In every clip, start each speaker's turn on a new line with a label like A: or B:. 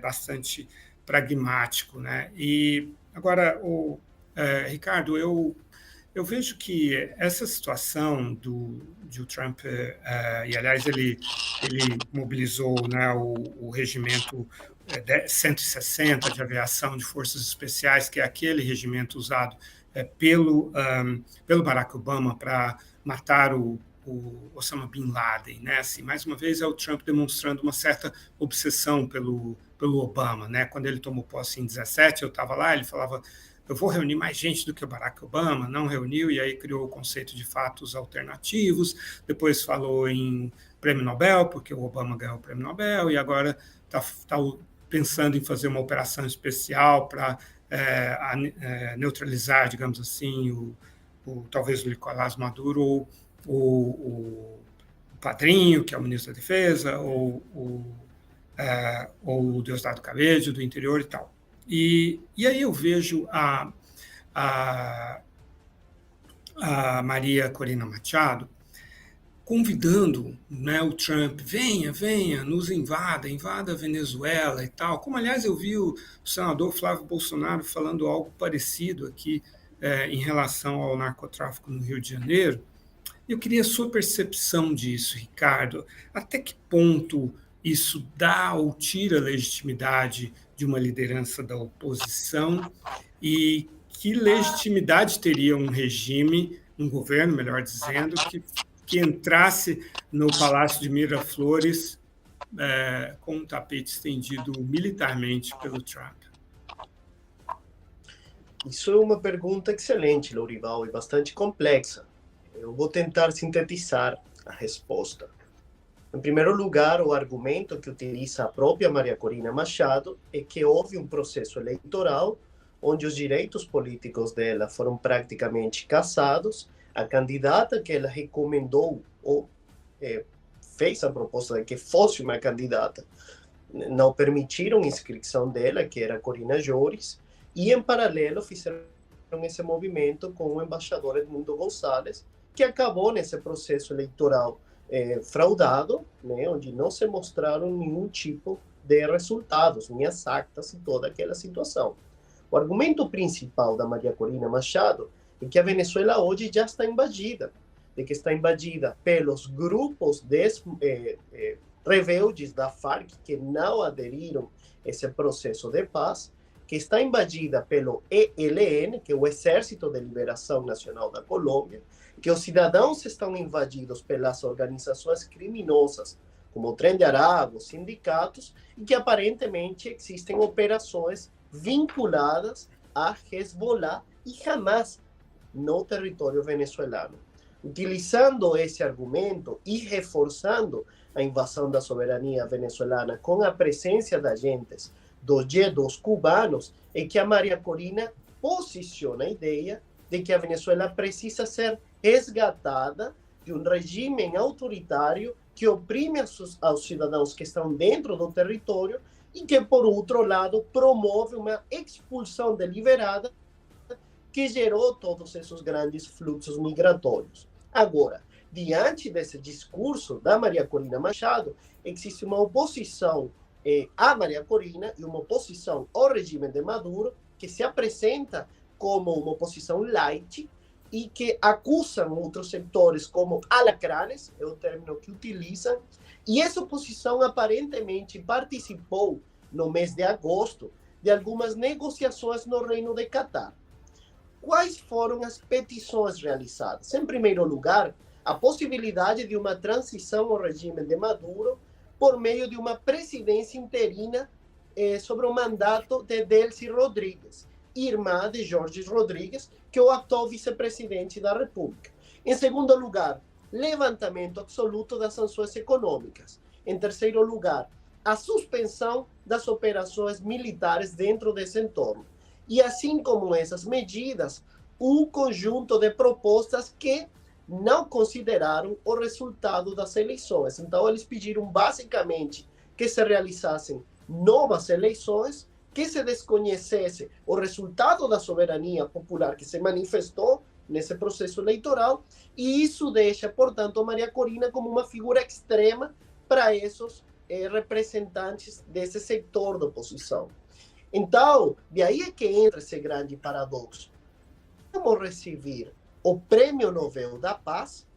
A: bastante pragmático, né? E agora, Ricardo, eu vejo que essa situação de o Trump, e aliás ele mobilizou, né, o regimento 160 de aviação de forças especiais, que é aquele regimento usado pelo Barack Obama para matar o Osama Bin Laden, né? Assim, mais uma vez é o Trump demonstrando uma certa obsessão pelo Obama, né? Quando ele tomou posse em 17, eu estava lá, ele falava: eu vou reunir mais gente do que o Barack Obama, não reuniu, e aí criou o conceito de fatos alternativos, depois falou em prêmio Nobel, porque o Obama ganhou o prêmio Nobel, e agora está pensando em fazer uma operação especial para neutralizar, digamos assim, talvez o Nicolás Maduro, ou o Padrinho, que é o ministro da Defesa, ou o Diosdado Cabello, do interior e tal. E aí eu vejo a Maria Corina Machado convidando, né, o Trump: venha, nos invada a Venezuela e tal. Como, aliás, eu vi o senador Flávio Bolsonaro falando algo parecido aqui em relação ao narcotráfico no Rio de Janeiro. Eu queria a sua percepção disso, Ricardo. Até que ponto isso dá ou tira a legitimidade de uma liderança da oposição, e que legitimidade teria um regime, um governo, melhor dizendo, que entrasse no Palácio de Miraflores com um tapete estendido militarmente pelo Trump?
B: Isso é uma pergunta excelente, Lourival, e bastante complexa. Eu vou tentar sintetizar a resposta. Em primeiro lugar, o argumento que utiliza a própria Maria Corina Machado é que houve um processo eleitoral onde os direitos políticos dela foram praticamente cassados. A candidata que ela recomendou ou fez a proposta de que fosse uma candidata não permitiram a inscrição dela, que era Corina Jores, e em paralelo fizeram esse movimento com o embaixador Edmundo Gonçalves, que acabou nesse processo eleitoral fraudado, né, onde não se mostraram nenhum tipo de resultados, nem as actas e toda aquela situação. O argumento principal da Maria Corina Machado é que a Venezuela hoje já está invadida, de que está invadida pelos grupos rebeldes da FARC que não aderiram a esse processo de paz, que está invadida pelo ELN, que é o Exército de Liberação Nacional da Colômbia, que os cidadãos estão invadidos pelas organizações criminosas, como o Trem de Aragua, os sindicatos, e que aparentemente existem operações vinculadas a Hezbollah e Hamas no território venezuelano. Utilizando esse argumento e reforçando a invasão da soberania venezuelana com a presença de agentes dos G2 cubanos, é que a Maria Corina posiciona a ideia de que a Venezuela precisa ser resgatada de um regime autoritário que oprime aos cidadãos que estão dentro do território e que, por outro lado, promove uma expulsão deliberada que gerou todos esses grandes fluxos migratórios. Agora, diante desse discurso da Maria Corina Machado, existe uma oposição a Maria Corina e uma oposição ao regime de Maduro, que se apresenta como uma oposição light e que acusam outros setores como alacranes, é o término que utilizam, e essa oposição aparentemente participou no mês de agosto de algumas negociações no Reino de Catar. Quais foram as petições realizadas? Em primeiro lugar, a possibilidade de uma transição ao regime de Maduro por meio de uma presidência interina sobre o mandato de Delcy Rodrigues, irmã de Jorge Rodrigues, que é o atual vice-presidente da República. Em segundo lugar, levantamento absoluto das sanções econômicas. Em terceiro lugar, a suspensão das operações militares dentro desse entorno. E assim como essas medidas, um conjunto de propostas que não consideraram o resultado das eleições. Então, eles pediram basicamente que se realizassem novas eleições, que se desconhecesse o resultado da soberania popular que se manifestou nesse processo eleitoral, e isso deixa, portanto, a Maria Corina como uma figura extrema para esses representantes desse setor da oposição. Então, de aí é que entra esse grande paradoxo. Vamos receber o Prêmio Nobel da Paz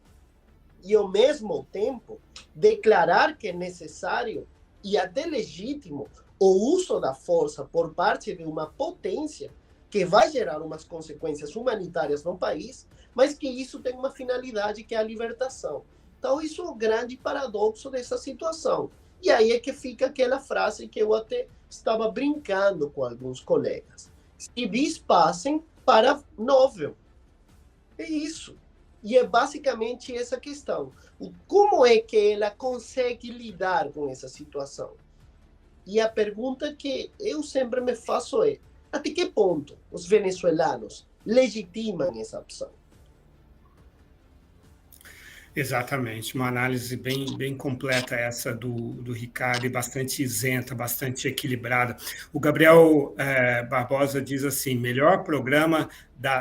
B: e, ao mesmo tempo, declarar que é necessário e até legítimo o uso da força por parte de uma potência que vai gerar umas consequências humanitárias no país, mas que isso tem uma finalidade que é a libertação. Então, isso é o grande paradoxo dessa situação. E aí é que fica aquela frase que eu até estava brincando com alguns colegas. Civis passem para Nobel. É isso. E é basicamente essa questão. Como é que ela consegue lidar com essa situação? E a pergunta que eu sempre me faço é: até que ponto os venezuelanos legitimam essa opção?
A: Exatamente, uma análise bem completa essa do Ricardo, e bastante isenta, bastante equilibrada. O Gabriel Barbosa diz assim: melhor programa da